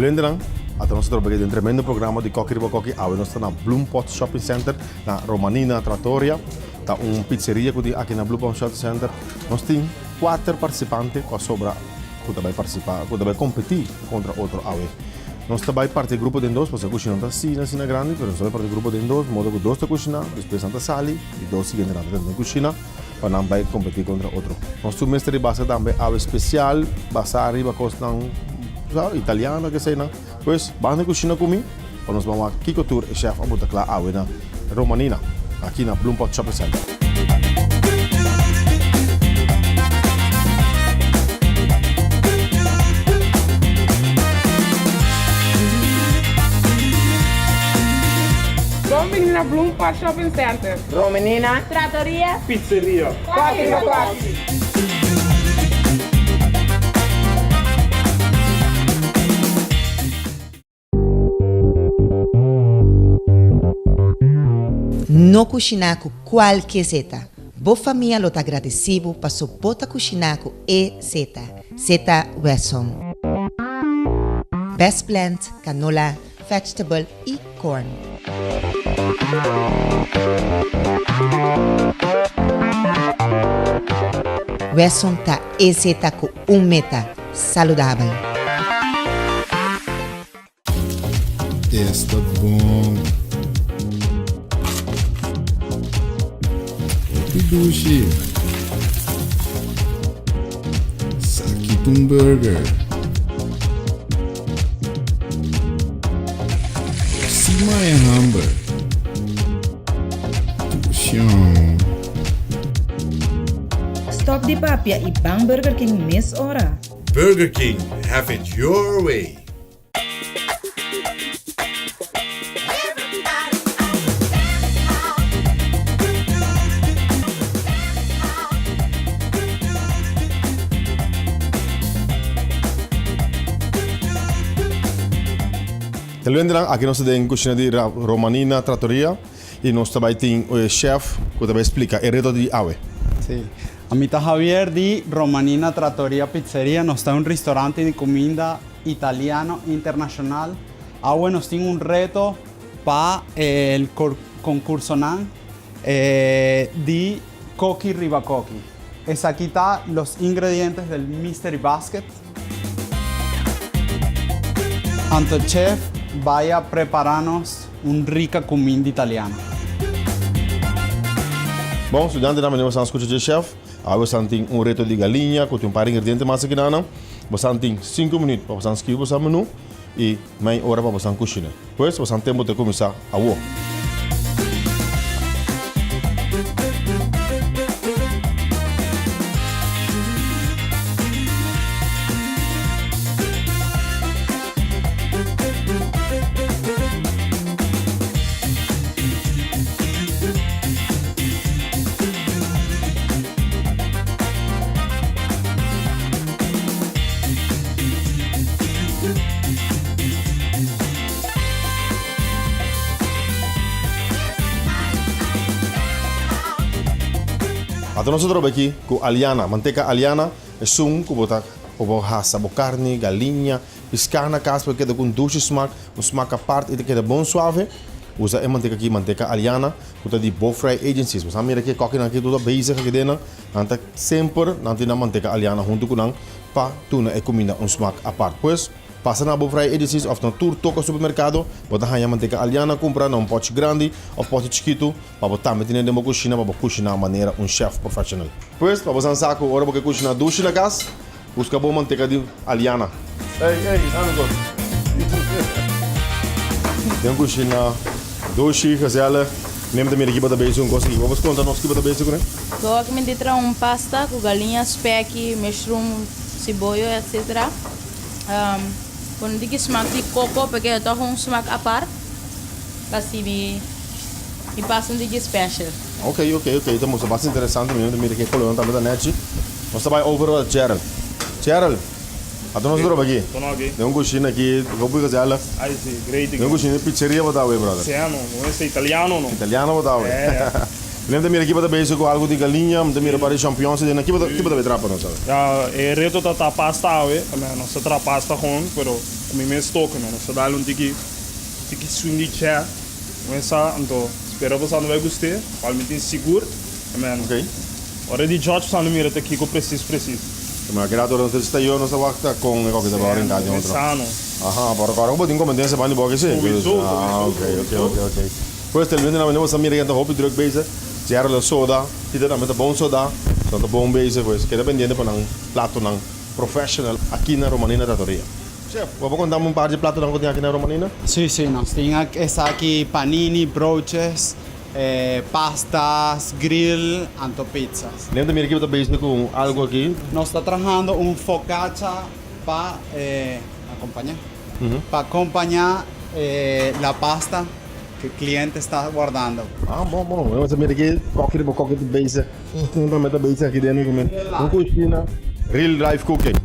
Luinderang, até nós trabalhamos em um tremendo programa de Coque Riba Coque. Nós estamos na Bloempot Shopping Center, na Romanina Trattoria. Tá pizzeria aqui na Bloempot Shopping Center. Nós temos 4 participantes com a sobra que vai participar, que vai competir contra outro AWE. Nós também parte do grupo de 2, porque a cozinha não está assim grande, mas nós também parte do grupo de 2, modo que 2 da cozinha, depois está sali, e 2 seguintes na cozinha, para não vai competir contra outro. Nós temos mestre de base também AWE especial, base arriba costam italiana que sei não, pois vamos na cozinha comigo, para nós vamos aqui com o tour e chef a botar lá AWE na Romanina, aqui na Bloempot Shopping Center. Romanina Bloempot Shopping Center. Romanina Trattoria. Pizzeria. Coque Riba Coque. No cozinhaco qualquer zeta. Boa família lo tá agradecido para sua bota cozinhaco e zeta. Zeta Wesson. Best blend, canola, vegetable e corn. Wesson tá e zeta com meta saudável. Está bom. Pidushi. Sakitun Burger. Simaya Hamburg. Tuition. Stop di papia e bang Burger King miss ora. Burger King, have it your way. Luinderang, aqui nós temos a cozinha de Romanina Trattoria e nós também temos o chef que também explica o reto de AWE. Sí. Amita Javier di Romanina Trattoria Pizzeria. Nos está un restaurante de comida italiano internacional. Ahora nos tiene un reto para el concurso de Coque Riba Coque. Es aquí está los ingredientes del Mystery Basket. Anto chef vaya a prepararnos un rica comida italiana. Bom, estudante também nós escutar o chef. Você tem reto de galinha, com um par de ingredientes mais aqui na. Você tem 5 minutos para você escrever o seu menu e meia hora para você cozinhar. Depois você tem tempo de começar a voar. Então nós estamos aqui com aliana, manteca aliana, é um que bota sabor carne, galinha, piscar na casa porque dá com doce smaak, um smaak à parte e que é bom suave. Usa a manteca aqui, manteca aliana, que de Bow Fry Agencies. Mas a mira aqui coque aqui tudo basic aqui dentro, anta sempre nanti na manteca aliana junto com nang pa tuna e comida um smaak à parte. Pois passa na Bow Fry Agencies of na tour toca supermercado, bota a manteca aliana, compra um pote grande ou pote chiquito, para botar meter dentro da cozinha, para cozinhar maneira um chef profissional. Pois para você saco, ora porque cozinhar doce na casa, busca boa manteca de aliana. Ei, anda Tem cozinha doce, gazela, mesmo da minha equipe da beijo, gosto de vamos contar nossa equipe da beijo, né? Gosto que me dê pasta com galinha, speck, mushroom, cebola, etc. Con die smaak die coco, porque toch een smaak apart. Kasi mi passa um special. Ok. Então, moça, bastante interessante mesmo. Mira que colou também da net. Nós estamos over Cheryl. Cheryl, a dona Zoro aqui. Tem um coxinha aqui, vou pegar ela. Ai sì, great. Tem um coxinha de pizzeria para dar, brother. Siamo, questo è italiano, no? Italiano para dar. Lembra mira aqui para bezig com algo de galinha, mira para champignons e aqui para ver trapa, não sabe? Ja, e reto ta pasta, non si tra pasta gewoon, però come me stokken, non si dà un tiki swingy c'è. Questa, anto, spero che sanno vai gustare, probabilmente sicuro. Ok. Ora di George sanno mira te kiko precis. Maar graag door het station nos wachten con ik ook de bar in daar jongen. Sano. Aha, para agora vou ter competença para boa que sim. Ah, ok. Questo è il mio nome, Samir che hoop druk bezig. Zero la soda, dit dan met de bon soda, dan de bon bezig pues, que dependiendo van een plato ng professional aqui na Romanina Trattoria. Chef, vamos contar un par de platos que tem aqui na Romanina? Sí, nos tienen aquí panini, broches, pastas, grill, anto pizzas. Lembra me que eu bezig com algo aqui? Nos está trabajando un focaccia para acompañar. Para acompañar la pasta que el cliente está guardando. Ah, bom. Vamos ver aqui, qualquer bezig. Então, met de bezig aqui dentro comer. Coxinha, real life cooking.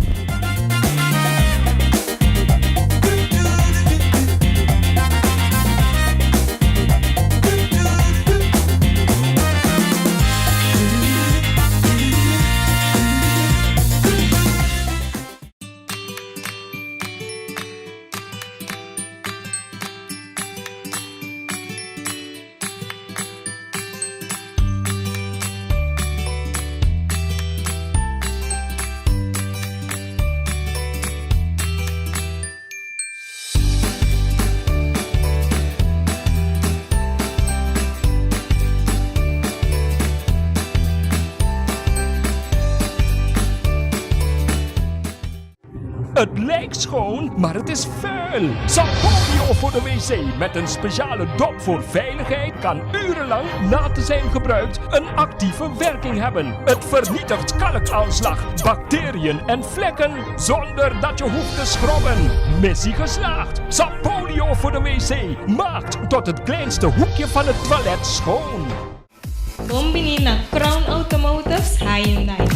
Het lijkt schoon, maar het is vuil. Sapolio voor de wc met een speciale dop voor veiligheid kan urenlang na te zijn gebruikt een actieve werking hebben. Het vernietigt kalkaanslag, bacteriën en vlekken zonder dat je hoeft te schrobben. Missie geslaagd. Sapolio voor de wc maakt tot het kleinste hoekje van het toilet schoon. Bombini na Crown Automotives Hyundai.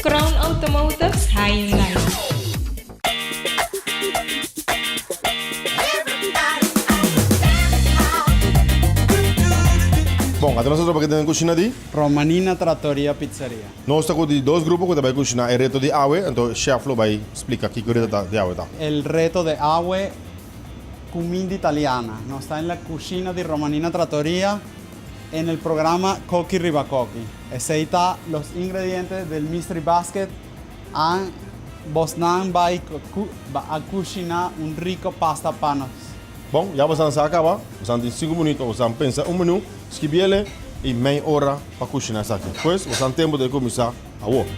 Crown Automotives Hyundai. Bom, até nós estamos aqui dentro da cozinha de Romanina Trattoria Pizzeria. nós estamos com dois grupos que também cozinham o reto de Aue, então o chef vai explicar aqui que o reto de Aue tá. El reto de Aue, comida italiana. Nos está en la cocina de Romanina Trattoria en el programa Coqui Ribacoqui. Ese está los ingredientes del Mystery Basket. Bosnan va a cocinar un rico pasta panos. Bom, já você acaba, você tem 5 minutos, você pensa 1 minuto, escreve e meia hora para cozinhar isso aqui. Depois, você tem tempo de começar a work.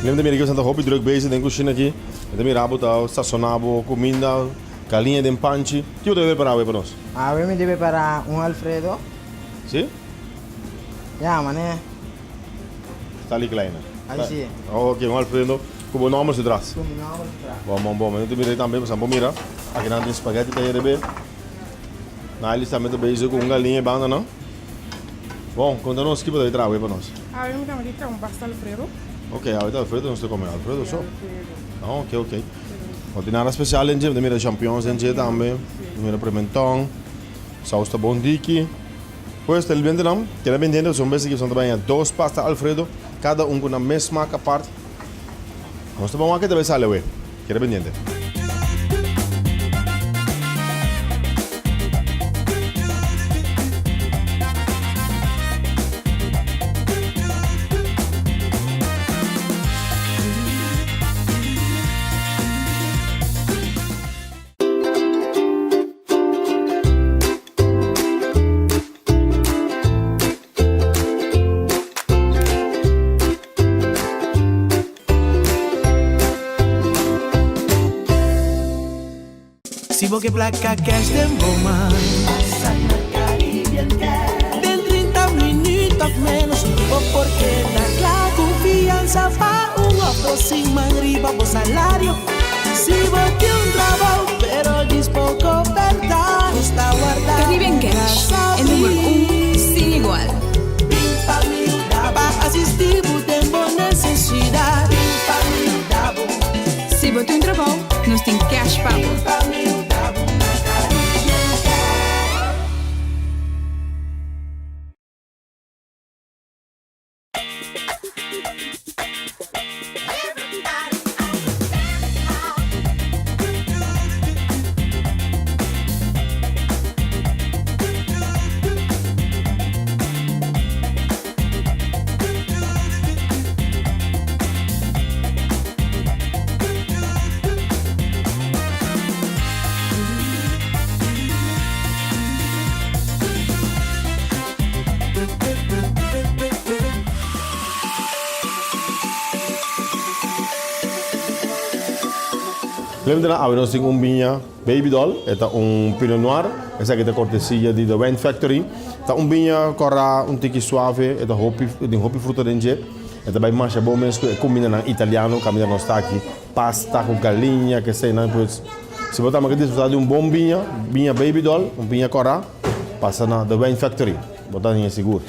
Lembra de que você está hobby druk bezig in de cozinha aqui? De mirabo tá sazonado, comida, galinha de panchi. O que você deve preparar para nós? A ver, me debe preparar un Alfredo. Sim? Ya, mané. Está ali kleine. Aí sim. Ok, Alfredo. Como nome se traz? Como não, vou Bom. Eu te mirei também, você pode mirar. Aqui não tem espaguete, tem rebe. Na eles também estão bezig com galinha e banda, não? Bom, conta-nos o que você trabalha para nós. A mí me gusta un bastante Alfredo. Ok, ahorita Alfredo, não sei comer Alfredo só. Ok. Não tem nada especial em dia, tem mira champignons em dia também. Tem mira pimentão, sauce de bondiki. Pues, te bende não, que é bendendo, são vezes que são também 2 pastas Alfredo, cada com a mesma parte. Nós estamos aqui também sale, ué, que é bendendo. Si vos que placa cash dem boma. Den 30 minutos of menos. Porque la confianza pa un otro sin manriba por salario. Si vos tiene un trabajo pero diz poco verdad. Está guardado. Caribbean Cash, el número 1 sin igual. Assistimos tempo necessidade. Se você tem um trabalho, nós temos cash pago. Lembra a nós temos vinha Baby Doll, é Pinot Noir, essa aqui é a cortesia de The Wine Factory. Tá vinha corra tiki suave, é hopi fruta dentro. É também mais bom mesmo, combina na italiano, caminha nós está aqui, pasta com galinha, que sei não, pois se você também desfrutar de bom vinha Baby Doll, vinha corra, passa na The Wine Factory, botar em seguro.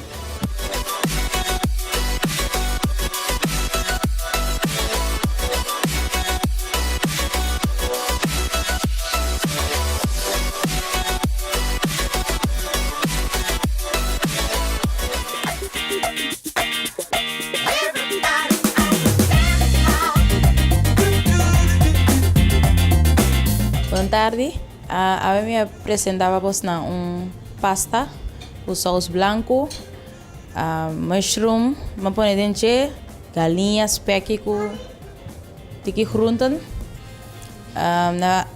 Boa tarde. A mim apresentava na pasta, o sauce branco, mushroom, uma põe dentro, galinha, speck com tiki groenten. Na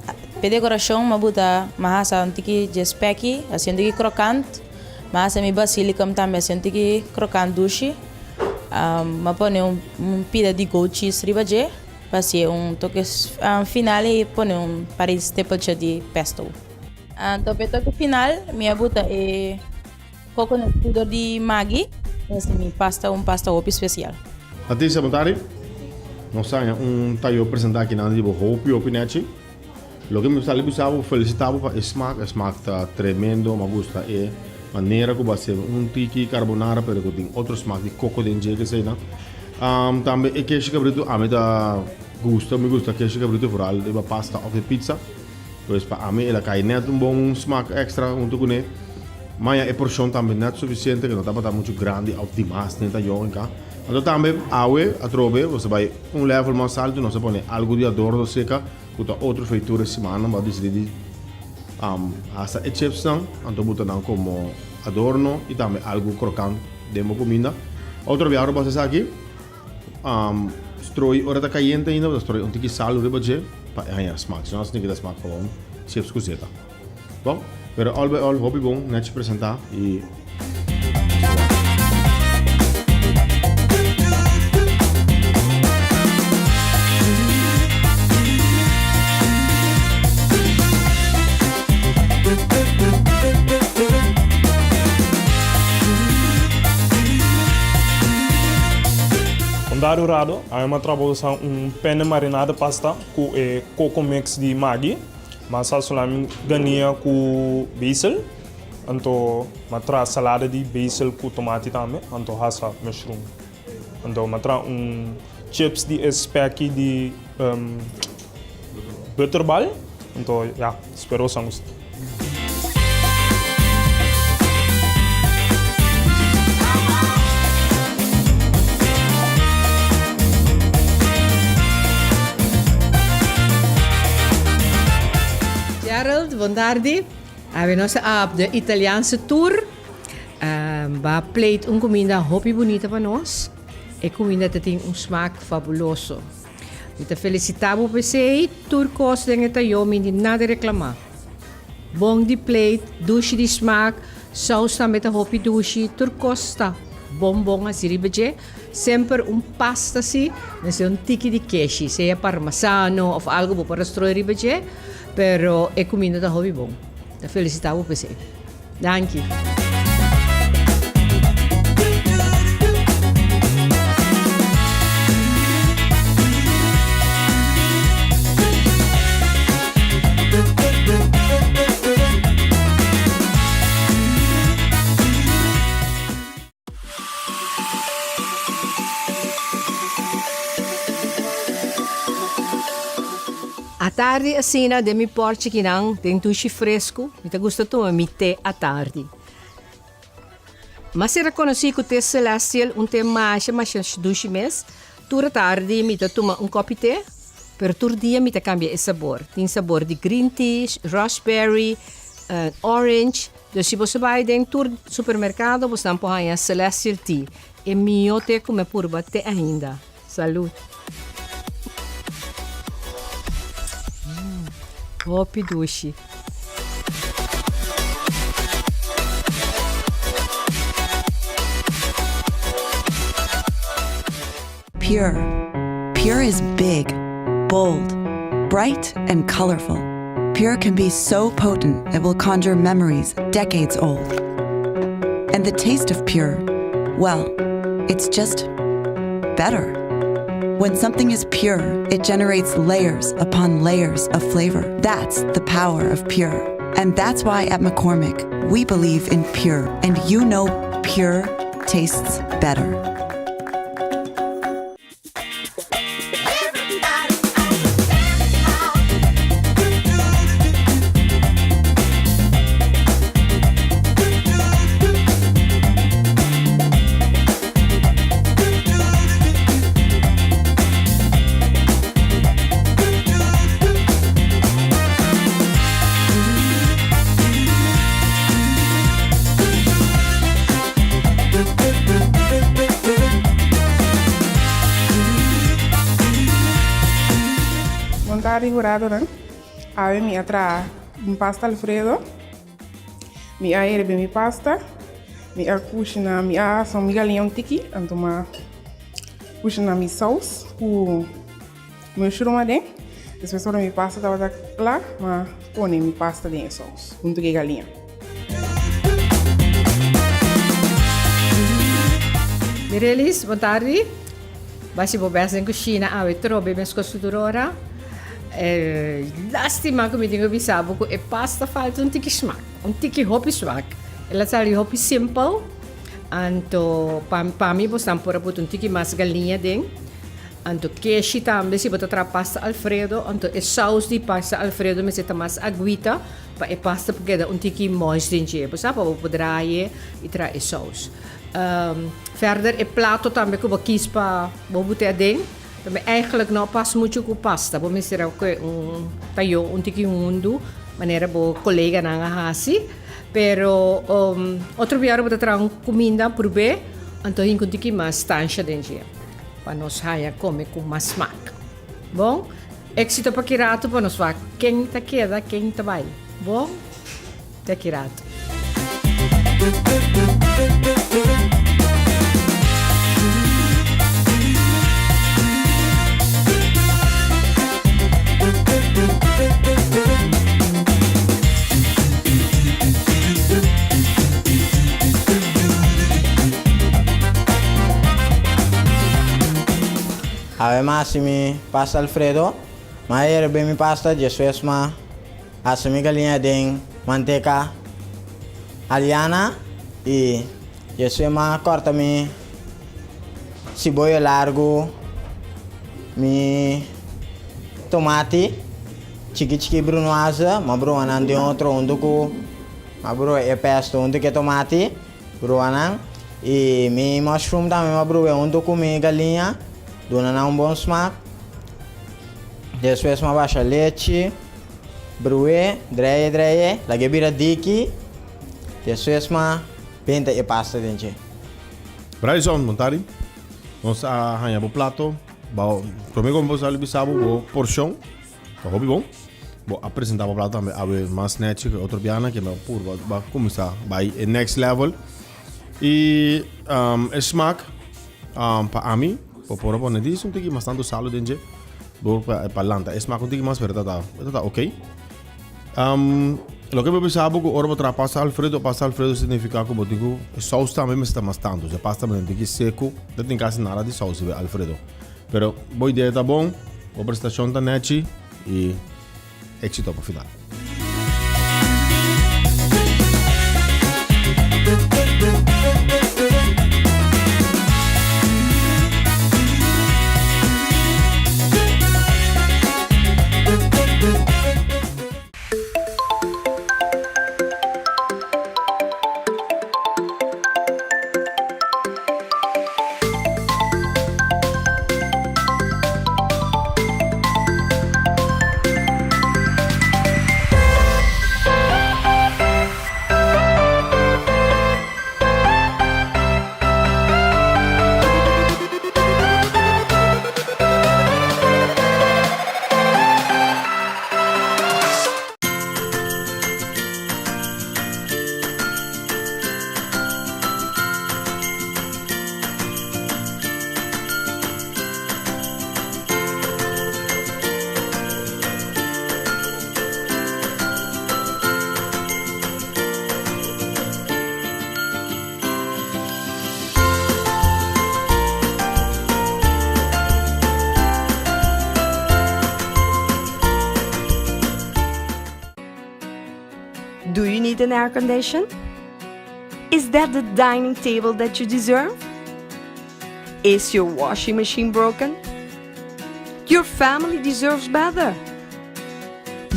decoração, uma bota mahasa tiki de speck, assim tiki crocante, mahasa mi basilicum também assim tiki crocante dushi. Uma põe pida de goat cheese ribaje. Passei toque final e põe Paris staple de pesto. Toque final, minha bota é coconut powder de Maggi, esse mi pasta pasta hopi especial. Até boa tarde. Nós temos taio apresentar aqui na nível hopi nete. Lo que me está ali buscando felicitava para smack tá tremendo, me gusta é maneira que vai ser tiki carbonara, pero tem outro smack de coco dentro que sei não. Também é queijo cabrito, a mim me gusta queijo cabrito vooral de pasta of de pizza. Pois para mim ela cai net bom smaak extra junto com ele. Mas a porção também não é suficiente, que não está muito grande, ao demais, nem tá jonca. Então também a trove, você vai level mais alto, não se põe algo de adorno seca, com outra feitura semana, mas decidir essa exceção, então botar como adorno e também algo crocante de uma comida. Outro viário para vocês aqui. Stroi ora tá caliente ainda, stroi tiki sal uri baje para ganhar smaak. Senão você tem que dar smaak gewoon chefs cozeta. Bom, pero all by all hobby bom, net te apresentar e Darurado, a minha trabalha penne marinada pasta com coco mix de Maggi, mas a solamente ganha com basil, então matra salada de basil com tomate também, então hasa mushroom, então matra chips de speck de butterball, então ja, espero que vocês gostem. Gerald, boa tarde. Nós estamos de Italiaanse tour. Vai plate comida hopi bonita para nós. E comida que tem smaak fabuloso. Te felicitamos por você. Tour costa em Itaiomi, nada reclamar. Bom de plate, douche de smaak, saus também hopi douche, tour costa. bombom assim ribeje, sempre pasta assim, nesse tiki de queijo, seja parmesano ou algo para stroir ribeje, pero é comida da hobby bom. Da felicitar o PC. Dank je. À tarde, a cena de mi porci que não tem tushi fresco, me tá gusta tomar mi té à tarde. Mas se reconheci que o té celestial té mais dushi mes, toda tarde me tá tomar copo de té, pero todo dia me tá cambia o sabor. Tem sabor de green tea, raspberry, orange. Dus se você vai dentro do supermercado, você não pode ganhar celestial tea. E meu té como purba té ainda. Salud. Hopi dushi. Pure. Pure is big, bold, bright, and colorful. Pure can be so potent it will conjure memories decades old. And the taste of Pure, well, it's just better. When something is pure, it generates layers upon layers of flavor. That's the power of Pure. And that's why at McCormick, we believe in Pure. And you know Pure tastes better. Rigurado, né? Aí me atra pasta Alfredo, me aire bem pasta, me cozinha me são me galinha tiki, então ma cozinha me sauce, o meu churma dentro, depois só me pasta tava lá, mas põe me pasta dentro sauce, junto com galinha. Mirelis, boa tarde. Basi bobes em cozinha, awe trobe mes costurora. Lastima que me tenho bisabo que pasta falta tiki smaak, tiki hopi smaak. Ela sali hopi simple, anto para mim você tampora botar tiki mais galinha dentro, anto queijo também se botar pasta Alfredo, anto saus de pasta Alfredo mas está mais aguita para pasta porque dá tiki moist dentro, você sabe para poder e trazer saus. Verder prato também que eu quis para botar dentro. Também eigenlijk não passa muito com pasta, vou misturar com tayo, tiki mundo, maneira bo colega na hasi, pero outro dia eu vou trazer comida por bem, então tem tiki mais tansha dentro, para nós haya comer com mais smaak. Bom, éxito para kirato para nós vai quem tá queda, quem tá vai. Bom, tá kirato. Además, mi pasta Alfredo, mas bem mi pasta, después ma assumi galinha de manteca aliana e después ma corta mi cebolla largo, mi tomate, chiqui brunoise, ma bruanan de outro unduku, ma bru é pesto unduku tomate, bruanan e mi mushroom também ma bru é unduku mi galinha. Dona bom smaak. Depois baixa leite, brué, dreie, lagi bira diki. Depois pinta e pasta dentro. Bryson, montari. Nós arranhamos o prato. Primeiro como você bisabo, a porção. Tá bom? Vou apresentar o prato também. Abre mais net, outro piano que é puro. Vai começar, vai next level. Y el smaak, para mí, por poner disso un tiki más tanto salo dentro, para lanta. El smaak un tiki más verdad, está ok. Lo que me pensaba que ahora para pasta Alfredo significa que botigo saus também me está mais tanto. Já pasta me tem que seco, não tem quase nada de saus Alfredo. Pero boa ideia tá bom, a prestação tá neti e éxito para o final. Do you need an air condition? Is that the dining table that you deserve? Is your washing machine broken? Your family deserves better.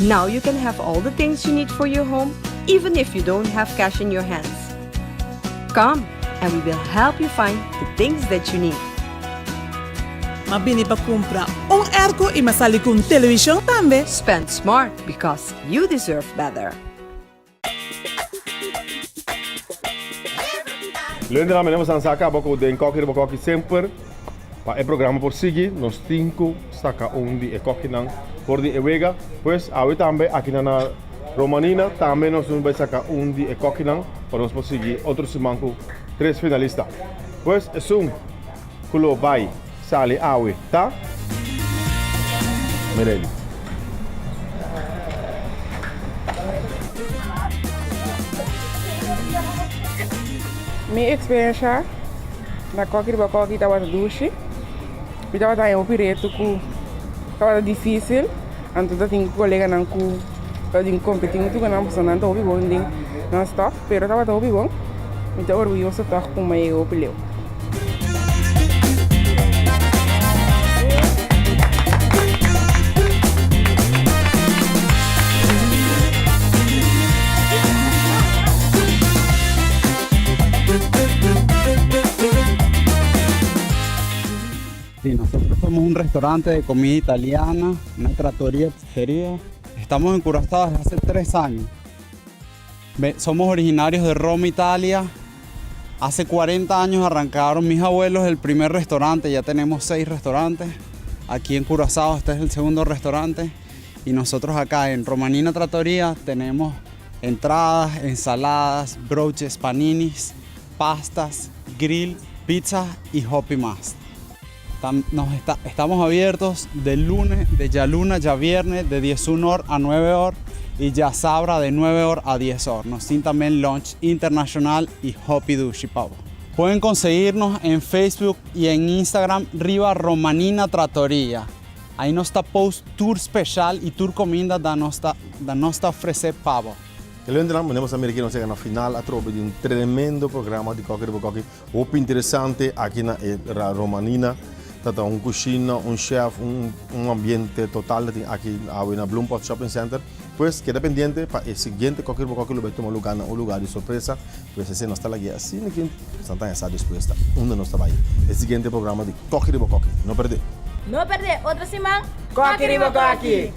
Now you can have all the things you need for your home, even if you don't have cash in your hands. Come, and we will help you find the things that you need. Mabini pa compra airco e masali con television tambe. Spend smart because you deserve better. Lembra, nós vamos sacar pouco de coque sempre para o programa por seguir. Nós cinco saca de coque não por de Ewega. Pois aí também aqui na Romanina também nós vamos sacar de coque não para nós conseguir outro semanco 3 finalistas. Pois é culo vai sale awe tá? Mireli. Minha experiência na coque estava doce, estava em opereto que estava difícil, então eu tinha colega não que eu competir muito com a pessoa não estava bom não stop, mas estava bom, então orgulhoso estava com o meu opeleu. Sí, nosotros somos un restaurante de comida italiana, una trattoria, pizzería. Estamos en Curazao desde hace 3 años. Somos originarios de Roma, Italia. Hace 40 años arrancaron mis abuelos el primer restaurante. Ya tenemos 6 restaurantes. Aquí en Curazao este es el segundo restaurante. Y nosotros acá en Romanina Trattoria tenemos entradas, ensaladas, broches, paninis, pastas, grill, pizza y hopi más. Estamos abiertos de lunes, de ya luna, ya viernes, de 11 horas a 9 horas y ya sabra de 9 horas a 10 horas. Nos tienen también lunch internacional y hopi dushi pavo. Pueden conseguirnos en Facebook y en Instagram Riva Romanina Trattoria. Ahí nos está post tour special y tour comida da nostra ofrecer pavo. Lembra, nós vamos aqui na final a tropa de tremendo programa de coque, muito interessante aqui na Romanina. Tata cozinha, chef, ambiente total aqui na Bloom Pot Shopping Center. Pues queda pendiente para el siguiente coque lo vai tomar lugar un lugar de sorpresa. Pues ese no está la guía así que está dispuesta. Uno no estaba ahí. El siguiente programa de Coque no perdé. No perdé, otra semana. Coque.